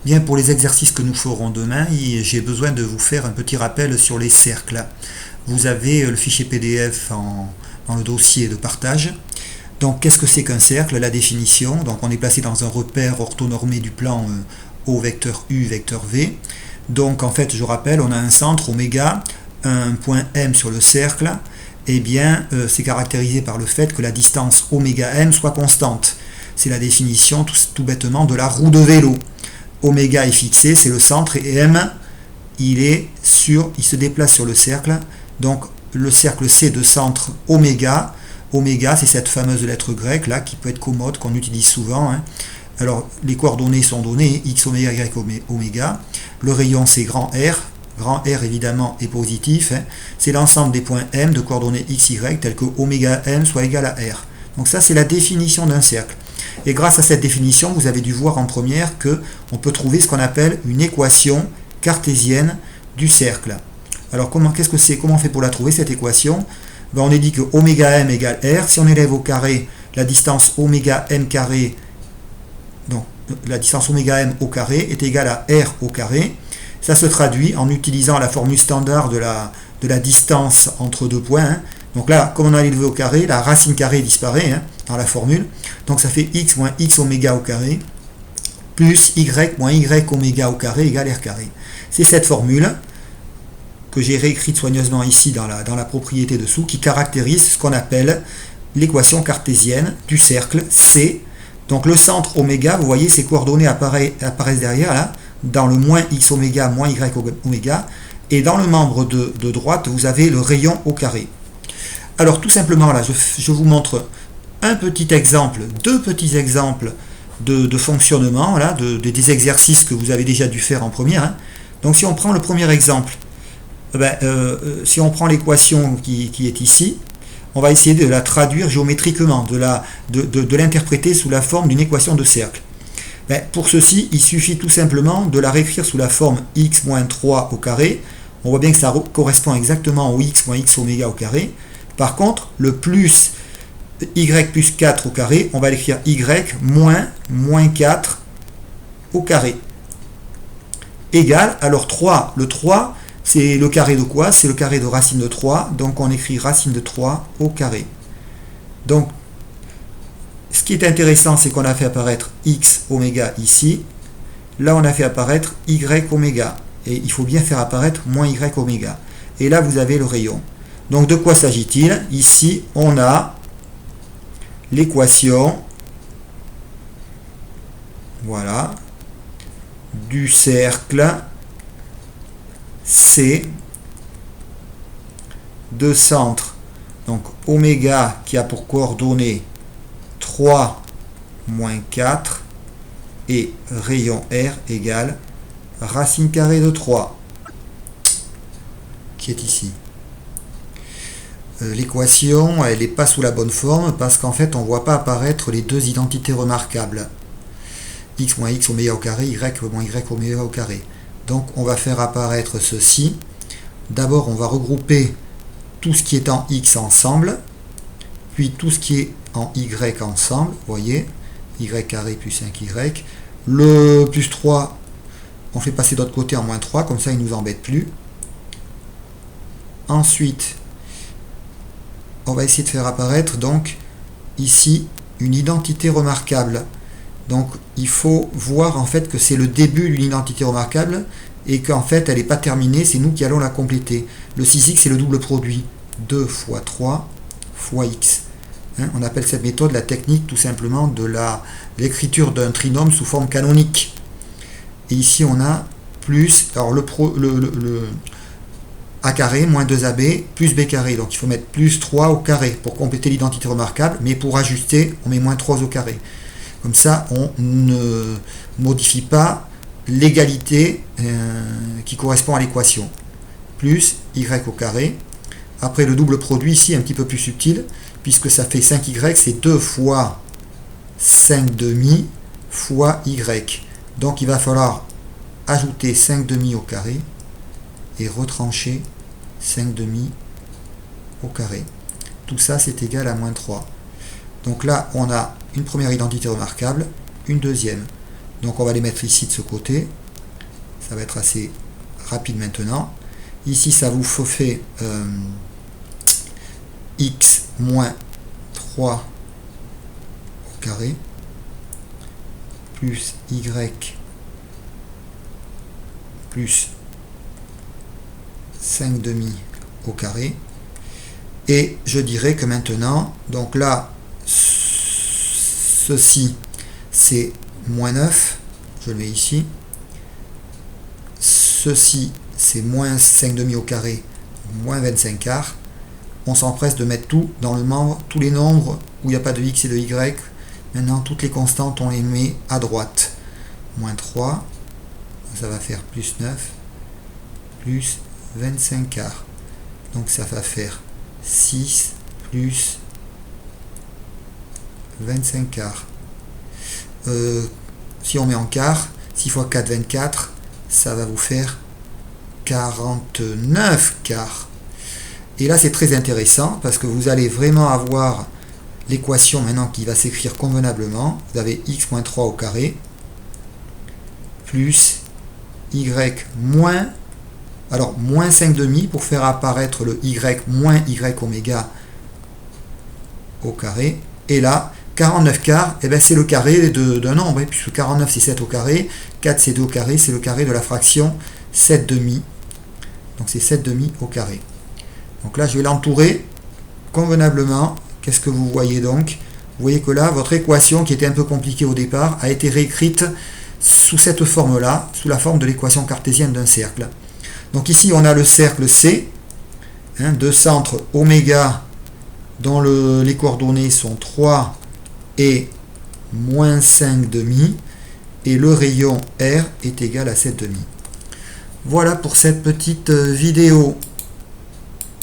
Bien, pour les exercices que nous ferons demain, j'ai besoin de vous faire un petit rappel sur les cercles. Vous avez le fichier PDF dans le dossier de partage. Donc, qu'est-ce que c'est qu'un cercle? La définition. Donc, on est placé dans un repère orthonormé du plan O vecteur U vecteur V. Donc, en fait, je rappelle, on a un centre oméga, un point M sur le cercle. Eh bien, c'est caractérisé par le fait que la distance oméga M soit constante. C'est la définition tout bêtement de la roue de vélo. Oméga est fixé, c'est le centre, et M, il se déplace sur le cercle. Donc le cercle C de centre oméga. Oméga, c'est cette fameuse lettre grecque là qui peut être commode, qu'on utilise souvent. Alors les coordonnées sont données, x oméga, y oméga. Le rayon c'est grand R. Grand R évidemment est positif. C'est l'ensemble des points M de coordonnées x, y, tels que oméga M soit égal à R. Donc ça c'est la définition d'un cercle. Et grâce à cette définition, vous avez dû voir en première qu'on peut trouver ce qu'on appelle une équation cartésienne du cercle. Alors qu'est-ce que c'est? Comment on fait pour la trouver cette équation? On est dit que oméga M égale R. Si on élève au carré la distance oméga M carré, donc la distance oméga M au carré est égale à R au carré. Ça se traduit en utilisant la formule standard de la distance entre deux points. Donc là, comme on a élevé au carré, la racine carrée disparaît dans la formule. Donc ça fait x moins x oméga au carré plus y moins y oméga au carré égale r carré. C'est cette formule que j'ai réécrite soigneusement ici dans la propriété dessous qui caractérise ce qu'on appelle l'équation cartésienne du cercle C. Donc le centre oméga, vous voyez, ces coordonnées apparaissent derrière là, dans le moins x oméga moins y oméga. Et dans le membre de droite, vous avez le rayon au carré. Alors tout simplement là, je vous montre un petit exemple, deux petits exemples de fonctionnement, là, des exercices que vous avez déjà dû faire en première. Donc si on prend le premier exemple, si on prend l'équation qui est ici, on va essayer de la traduire géométriquement, de l'interpréter sous la forme d'une équation de cercle. Pour ceci, il suffit tout simplement de la réécrire sous la forme x moins 3 au carré. On voit bien que ça correspond exactement au x moins x oméga au carré. Par contre, le plus y plus 4 au carré, on va l'écrire y moins 4 au carré. Égal, alors 3, le 3, c'est le carré de quoi? C'est le carré de racine de 3, donc on écrit racine de 3 au carré. Donc, ce qui est intéressant, c'est qu'on a fait apparaître x oméga ici. Là, on a fait apparaître y oméga. Et il faut bien faire apparaître moins y oméga. Et là, vous avez le rayon. Donc de quoi s'agit-il? Ici, on a l'équation, voilà, du cercle C de centre. Donc oméga qui a pour coordonnées 3 moins 4 et rayon R égale racine carrée de 3 qui est ici. L'équation, elle n'est pas sous la bonne forme parce qu'en fait, on ne voit pas apparaître les deux identités remarquables. X moins x oméga au carré, y moins y oméga au carré. Donc, on va faire apparaître ceci. D'abord, on va regrouper tout ce qui est en x ensemble, puis tout ce qui est en y ensemble. Vous voyez, y carré plus 5y. Le plus 3, on fait passer de l'autre côté en moins 3, comme ça, il ne nous embête plus. Ensuite, on va essayer de faire apparaître donc ici une identité remarquable. Donc il faut voir en fait que c'est le début d'une identité remarquable et qu'en fait elle n'est pas terminée, c'est nous qui allons la compléter. Le 6x c'est le double produit 2 fois 3 fois x. On appelle cette méthode la technique tout simplement de l'écriture d'un trinôme sous forme canonique. Et ici on a plus, alors a carré moins 2ab plus b carré. Donc il faut mettre plus 3 au carré pour compléter l'identité remarquable, mais pour ajuster, on met moins 3 au carré. Comme ça, on ne modifie pas l'égalité qui correspond à l'équation. Plus y au carré. Après le double produit ici, un petit peu plus subtil, puisque ça fait 5y, c'est 2 fois 5 demi fois y. Donc il va falloir ajouter 5 demi au carré et retrancher 5 demi au carré. Tout ça, c'est égal à moins 3. Donc là, on a une première identité remarquable, une deuxième. Donc on va les mettre ici de ce côté. Ça va être assez rapide maintenant. Ici, ça vous fait x moins 3 au carré plus y plus 5 demi au carré. Et je dirais que maintenant, donc là, ceci, c'est moins 9. Je le mets ici. Ceci, c'est moins 5 demi au carré, moins 25 quarts. On s'empresse de mettre tout dans le membre, tous les nombres où il n'y a pas de x et de y. Maintenant, toutes les constantes, on les met à droite. Moins 3, ça va faire plus 9, plus 25 quarts. Donc ça va faire 6 plus 25 quarts. Si on met en quart, 6 fois 4, 24, ça va vous faire 49 quarts. Et là, c'est très intéressant parce que vous allez vraiment avoir l'équation maintenant qui va s'écrire convenablement. Vous avez x moins 3 au carré plus y moins, alors moins 5 demi pour faire apparaître le y moins y oméga au carré. Et là, 49 quarts, eh ben c'est le carré d'un nombre, puisque 49 c'est 7 au carré, 4 c'est 2 au carré, c'est le carré de la fraction 7 demi. Donc c'est 7 demi au carré. Donc là, je vais l'entourer convenablement. Qu'est-ce que vous voyez donc? Vous voyez que là, votre équation, qui était un peu compliquée au départ, a été réécrite sous cette forme-là, sous la forme de l'équation cartésienne d'un cercle. Donc ici, on a le cercle C, de centre oméga, dont les coordonnées sont 3 et moins 5 demi, et le rayon R est égal à 7 demi. Voilà pour cette petite vidéo.